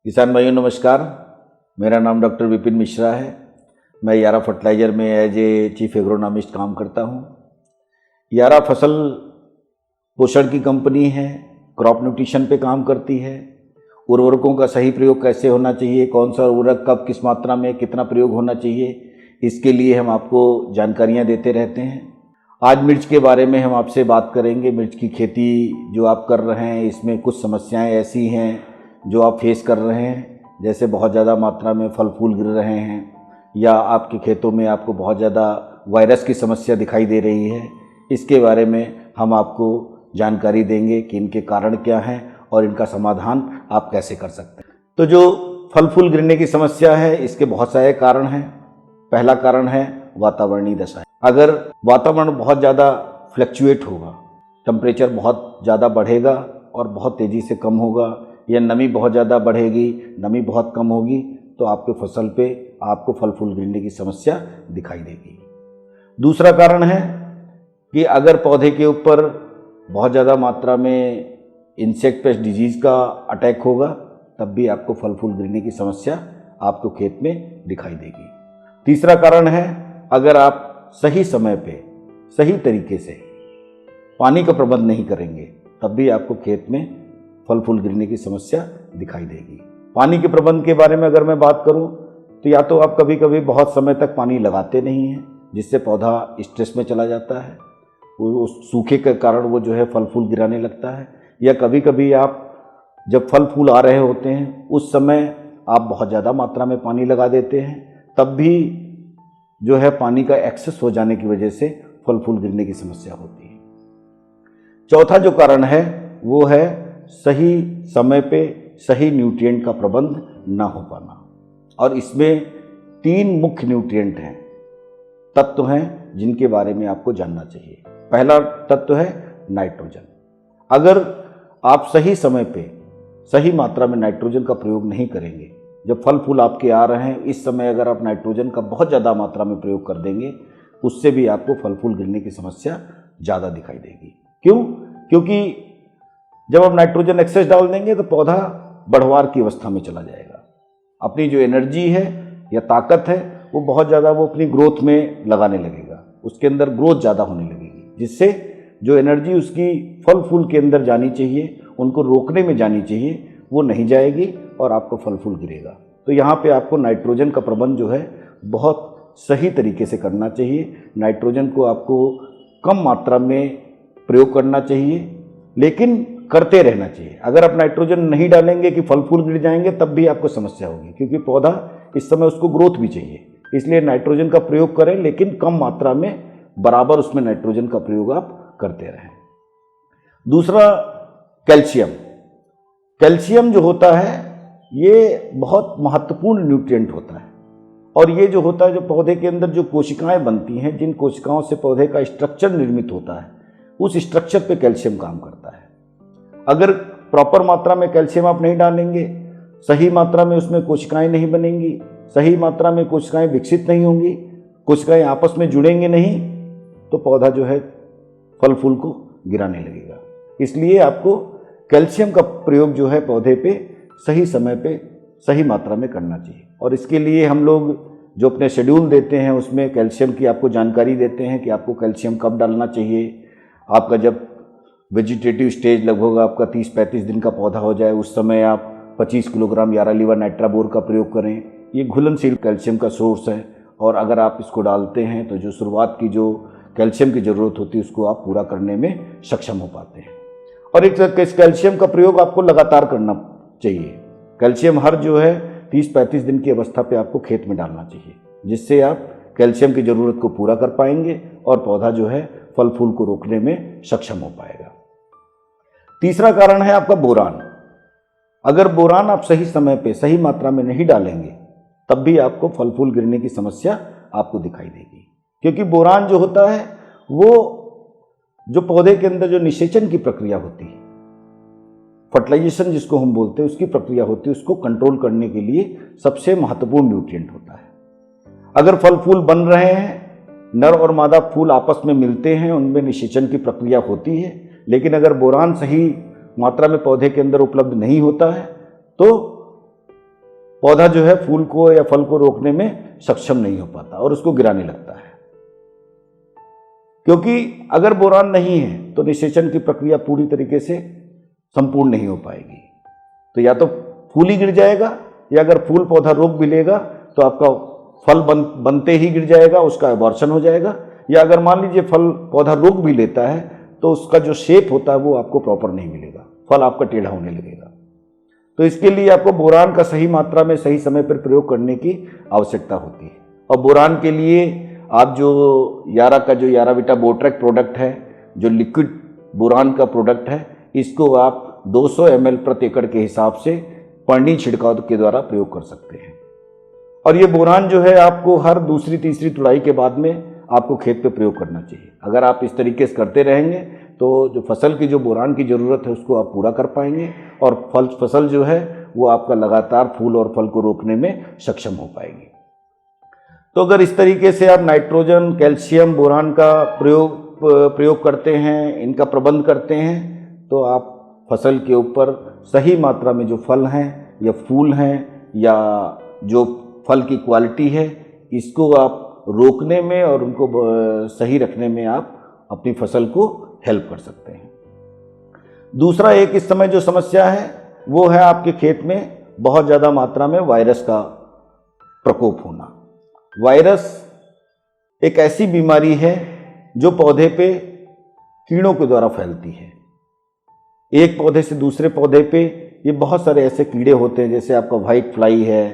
किसान भाइयों नमस्कार। मेरा नाम डॉक्टर विपिन मिश्रा है। मैं यारा फर्टिलाइज़र में एज ए चीफ एग्रोनॉमिस्ट काम करता हूँ। यारा फसल पोषण की कंपनी है, क्रॉप न्यूट्रिशन पे काम करती है। उर्वरकों का सही प्रयोग कैसे होना चाहिए, कौन सा उर्वरक कब किस मात्रा में कितना प्रयोग होना चाहिए, इसके लिए हम आपको जानकारियाँ देते रहते हैं। आज मिर्च के बारे में हम आपसे बात करेंगे। मिर्च की खेती जो आप कर रहे हैं, इसमें कुछ समस्याएं ऐसी हैं जो आप फेस कर रहे हैं, जैसे बहुत ज़्यादा मात्रा में फल फूल गिर रहे हैं या आपके खेतों में आपको बहुत ज़्यादा वायरस की समस्या दिखाई दे रही है। इसके बारे में हम आपको जानकारी देंगे कि इनके कारण क्या हैं और इनका समाधान आप कैसे कर सकते हैं। तो जो फल फूल गिरने की समस्या है, इसके बहुत सारे कारण हैं। पहला कारण है वातावरणीय दशा। अगर वातावरण बहुत ज़्यादा फ्लक्चुएट होगा, टेम्परेचर बहुत ज़्यादा बढ़ेगा और बहुत तेज़ी से कम होगा, या नमी बहुत ज़्यादा बढ़ेगी, नमी बहुत कम होगी, तो आपके फसल पे आपको फल फूल गिरने की समस्या दिखाई देगी। दूसरा कारण है कि अगर पौधे के ऊपर बहुत ज़्यादा मात्रा में इंसेक्ट पेस्ट डिजीज़ का अटैक होगा, तब भी आपको फल फूल गिरने की समस्या आपको खेत में दिखाई देगी। तीसरा कारण है, अगर आप सही समय पे सही तरीके से पानी का प्रबंध नहीं करेंगे, तब भी आपको खेत में फल फूल गिरने की समस्या दिखाई देगी। पानी के प्रबंध के बारे में अगर मैं बात करूं, तो या तो आप कभी कभी बहुत समय तक पानी लगाते नहीं हैं, जिससे पौधा स्ट्रेस में चला जाता है, वो सूखे के कारण वो जो है फल फूल गिराने लगता है। या कभी कभी आप जब फल फूल आ रहे होते हैं, उस समय आप बहुत ज़्यादा मात्रा में पानी लगा देते हैं, तब भी जो है पानी का एक्सेस हो जाने की वजह से फल फूल गिरने की समस्या होती है। चौथा जो कारण है वो है सही समय पे सही न्यूट्रिएंट का प्रबंध ना हो पाना। और इसमें 3 मुख्य न्यूट्रिएंट हैं, तत्व हैं, जिनके बारे में आपको जानना चाहिए। पहला तत्व है नाइट्रोजन। अगर आप सही समय पे सही मात्रा में नाइट्रोजन का प्रयोग नहीं करेंगे, जब फल फूल आपके आ रहे हैं, इस समय अगर आप नाइट्रोजन का बहुत ज़्यादा मात्रा में प्रयोग कर देंगे, उससे भी आपको फल फूल गिरने की समस्या ज़्यादा दिखाई देगी। क्यों? क्योंकि जब आप नाइट्रोजन एक्सेस डाल देंगे तो पौधा बढ़वार की अवस्था में चला जाएगा। अपनी जो एनर्जी है या ताकत है, वो बहुत ज़्यादा वो अपनी ग्रोथ में लगाने लगेगा, उसके अंदर ग्रोथ ज़्यादा होने लगेगी, जिससे जो एनर्जी उसकी फल फूल के अंदर जानी चाहिए, उनको रोकने में जानी चाहिए, वो नहीं जाएगी और आपको फल फूल गिरेगा। तो यहाँ पे आपको नाइट्रोजन का प्रबंध जो है बहुत सही तरीके से करना चाहिए। नाइट्रोजन को आपको कम मात्रा में प्रयोग करना चाहिए, लेकिन करते रहना चाहिए। अगर आप नाइट्रोजन नहीं डालेंगे कि फल फूल गिर जाएंगे, तब भी आपको समस्या होगी, क्योंकि पौधा इस समय उसको ग्रोथ भी चाहिए। इसलिए नाइट्रोजन का प्रयोग करें, लेकिन कम मात्रा में बराबर उसमें नाइट्रोजन का प्रयोग आप करते रहें। दूसरा कैल्शियम। कैल्शियम जो होता है ये बहुत महत्वपूर्ण न्यूट्रिएंट होता है, और ये जो होता है, जो पौधे के अंदर जो कोशिकाएं बनती हैं, जिन कोशिकाओं से पौधे का स्ट्रक्चर निर्मित होता है, उस स्ट्रक्चर पे कैल्शियम काम करता है। अगर प्रॉपर मात्रा में कैल्शियम आप नहीं डालेंगे, सही मात्रा में उसमें कोशिकाएं नहीं बनेंगी, सही मात्रा में कोशिकाएं विकसित नहीं होंगी, कोशिकाएं आपस में जुड़ेंगे नहीं, तो पौधा जो है फल फूल को गिराने लगेगा। इसलिए आपको कैल्शियम का प्रयोग जो है पौधे पे सही समय पे सही मात्रा में करना चाहिए। और इसके लिए हम लोग जो अपने शेड्यूल देते हैं, उसमें कैल्शियम की आपको जानकारी देते हैं कि आपको कैल्शियम कब डालना चाहिए। आपका जब वेजिटेटिव स्टेज लगभग आपका 30-35 दिन का पौधा हो जाए, उस समय आप 25 किलोग्राम यारा लीवा नाइट्राबोर का प्रयोग करें। ये घुलनशील कैल्शियम का सोर्स है, और अगर आप इसको डालते हैं तो जो शुरुआत की जो कैल्शियम की ज़रूरत होती है, उसको आप पूरा करने में सक्षम हो पाते हैं। और इस कैल्शियम का प्रयोग आपको लगातार करना चाहिए। कैल्शियम हर जो है 30-35 दिन की अवस्था पे आपको खेत में डालना चाहिए, जिससे आप कैल्शियम की ज़रूरत को पूरा कर पाएंगे और पौधा जो है फल फूल को रोकने में सक्षम हो पाएगा। तीसरा कारण है आपका बोरान। अगर बोरान आप सही समय पे सही मात्रा में नहीं डालेंगे, तब भी आपको फल फूल गिरने की समस्या आपको दिखाई देगी। क्योंकि बोरान जो होता है, वो जो पौधे के अंदर जो निषेचन की प्रक्रिया होती है, फर्टिलाइजेशन जिसको हम बोलते हैं, उसकी प्रक्रिया होती है, उसको कंट्रोल करने के लिए सबसे महत्वपूर्ण न्यूट्रिएंट होता है। अगर फल फूल बन रहे हैं, नर और मादा फूल आपस में मिलते हैं, उनमें निषेचन की प्रक्रिया होती है, लेकिन अगर बोरान सही मात्रा में पौधे के अंदर उपलब्ध नहीं होता है, तो पौधा जो है फूल को या फल को रोकने में सक्षम नहीं हो पाता और उसको गिराने लगता है। क्योंकि अगर बोरान नहीं है तो निषेचन की प्रक्रिया पूरी तरीके से संपूर्ण नहीं हो पाएगी। तो या तो फूल ही गिर जाएगा, या अगर फूल पौधा रोक भी लेगा तो आपका फल बनते ही गिर जाएगा, उसका एबॉर्शन हो जाएगा। या अगर मान लीजिए फल पौधा रोक भी लेता है तो उसका जो शेप होता है वो आपको प्रॉपर नहीं मिलेगा, फल आपका टेढ़ा होने लगेगा। तो इसके लिए आपको बोरान का सही मात्रा में सही समय पर प्रयोग करने की आवश्यकता होती है। और बोरान के लिए आप जो यारा का जो याराविटा बोट्रेक प्रोडक्ट है, जो लिक्विड बोरान का प्रोडक्ट है, इसको आप 200 ml प्रति एकड़ के हिसाब से पानी छिड़काव के द्वारा प्रयोग कर सकते हैं। और ये बोरान जो है आपको हर दूसरी तीसरी तुड़ाई के बाद में आपको खेत पे प्रयोग करना चाहिए। अगर आप इस तरीके से करते रहेंगे तो जो फसल की जो बोरान की ज़रूरत है उसको आप पूरा कर पाएंगे और फसल जो है वो आपका लगातार फूल और फल को रोकने में सक्षम हो पाएगी। तो अगर इस तरीके से आप नाइट्रोजन, कैल्शियम, बोरान का प्रयोग करते हैं, इनका प्रबंध करते हैं, तो आप फसल के ऊपर सही मात्रा में जो फल हैं या फूल हैं या जो फल की क्वालिटी है, इसको आप रोकने में और उनको सही रखने में आप अपनी फसल को हेल्प कर सकते हैं। दूसरा एक इस समय जो समस्या है वो है आपके खेत में बहुत ज़्यादा मात्रा में वायरस का प्रकोप होना। वायरस एक ऐसी बीमारी है जो पौधे पे कीड़ों के द्वारा फैलती है। एक पौधे से दूसरे पौधे पे ये बहुत सारे ऐसे कीड़े होते हैं, जैसे आपका व्हाइट फ्लाई है,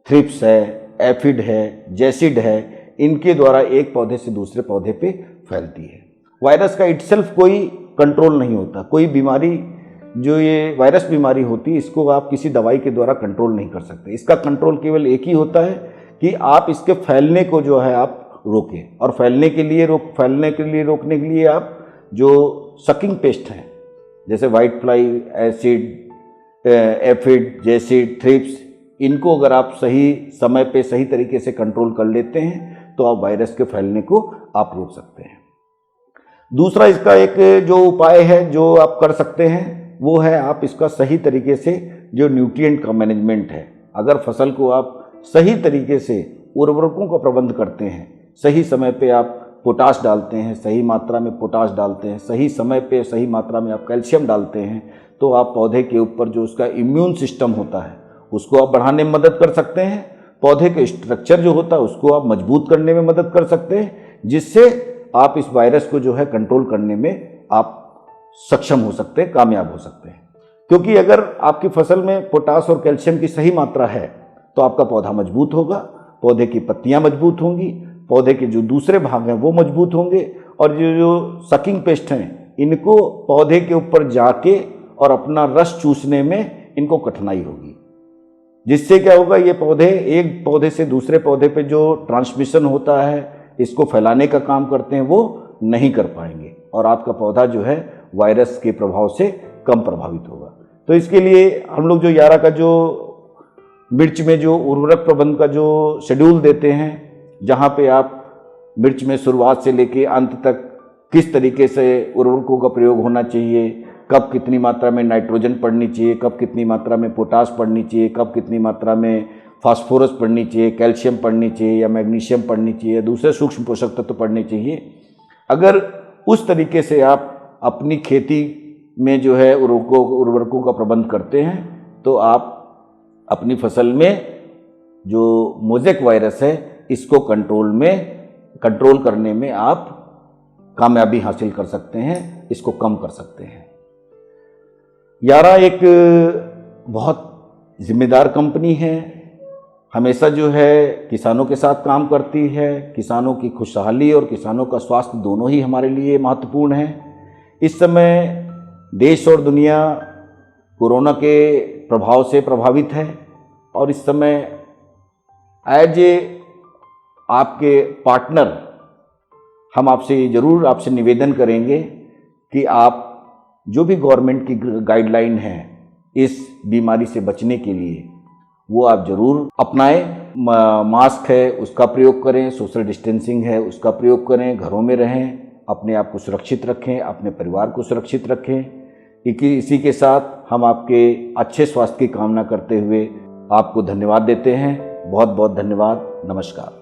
थ्रिप्स है, एफिड है, जैसिड है, इनके द्वारा एक पौधे से दूसरे पौधे पे फैलती है। वायरस का इटसेल्फ कोई कंट्रोल नहीं होता। कोई बीमारी जो ये वायरस बीमारी होती है, इसको आप किसी दवाई के द्वारा कंट्रोल नहीं कर सकते। इसका कंट्रोल केवल एक ही होता है कि आप इसके फैलने को जो है आप रोकें। और फैलने के लिए रोकने के लिए आप जो सकिंग पेस्ट हैं, जैसे white fly, aphid, jassid, thrips, इनको अगर आप सही समय पे सही तरीके से कंट्रोल कर लेते हैं तो आप वायरस के फैलने को आप रोक सकते हैं। दूसरा इसका एक जो उपाय है जो आप कर सकते हैं वो है आप इसका सही तरीके से जो न्यूट्रिएंट का मैनेजमेंट है। अगर फसल को आप सही तरीके से उर्वरकों का प्रबंध करते हैं, सही समय पे आप पोटाश डालते हैं, सही मात्रा में पोटाश डालते हैं, सही समय पे सही मात्रा में आप कैल्शियम डालते हैं, तो आप पौधे के ऊपर जो उसका इम्यून सिस्टम होता है उसको आप बढ़ाने में मदद कर सकते हैं। पौधे के स्ट्रक्चर जो होता है उसको आप मजबूत करने में मदद कर सकते हैं, जिससे आप इस वायरस को जो है कंट्रोल करने में आप सक्षम हो सकते हैं, कामयाब हो सकते हैं। क्योंकि अगर आपकी फसल में पोटास और कैल्शियम की सही मात्रा है तो आपका पौधा मजबूत होगा, पौधे की पत्तियां मजबूत होंगी, पौधे के जो दूसरे भाग हैं वो मजबूत होंगे, और जो सकिंग पेस्ट हैं इनको पौधे के ऊपर जाके और अपना रस चूसने में इनको कठिनाई होगी। जिससे क्या होगा, ये पौधे एक पौधे से दूसरे पौधे पे जो ट्रांसमिशन होता है, इसको फैलाने का काम करते हैं, वो नहीं कर पाएंगे और आपका पौधा जो है वायरस के प्रभाव से कम प्रभावित होगा। तो इसके लिए हम लोग जो यारा का जो मिर्च में जो उर्वरक प्रबंध का जो शेड्यूल देते हैं, जहाँ पे आप मिर्च में शुरुआत से लेके अंत तक किस तरीके से उर्वरकों का प्रयोग होना चाहिए, कब कितनी मात्रा में नाइट्रोजन पड़नी चाहिए, कब कितनी मात्रा में पोटास पड़नी चाहिए, कब कितनी मात्रा में फास्फोरस पड़नी चाहिए, कैल्शियम पड़नी चाहिए या मैग्नीशियम पड़नी चाहिए, दूसरे सूक्ष्म पोषक तत्व पड़ने चाहिए। अगर उस तरीके से आप अपनी खेती में जो है उर्वरकों का प्रबंध करते हैं तो आप अपनी फसल में जो मोज़ेक वायरस है इसको कंट्रोल करने में आप कामयाबी हासिल कर सकते हैं, इसको कम कर सकते हैं। यारा एक बहुत जिम्मेदार कंपनी है, हमेशा जो है किसानों के साथ काम करती है। किसानों की खुशहाली और किसानों का स्वास्थ्य दोनों ही हमारे लिए महत्वपूर्ण है। इस समय देश और दुनिया कोरोना के प्रभाव से प्रभावित है और इस समय एज ए आपके पार्टनर हम आपसे निवेदन करेंगे कि आप जो भी गवर्नमेंट की गाइडलाइन है इस बीमारी से बचने के लिए वो आप जरूर अपनाएं। मास्क है उसका प्रयोग करें, सोशल डिस्टेंसिंग है उसका प्रयोग करें, घरों में रहें, अपने आप को सुरक्षित रखें, अपने परिवार को सुरक्षित रखें। इसी के साथ हम आपके अच्छे स्वास्थ्य की कामना करते हुए आपको धन्यवाद देते हैं। बहुत बहुत धन्यवाद। नमस्कार।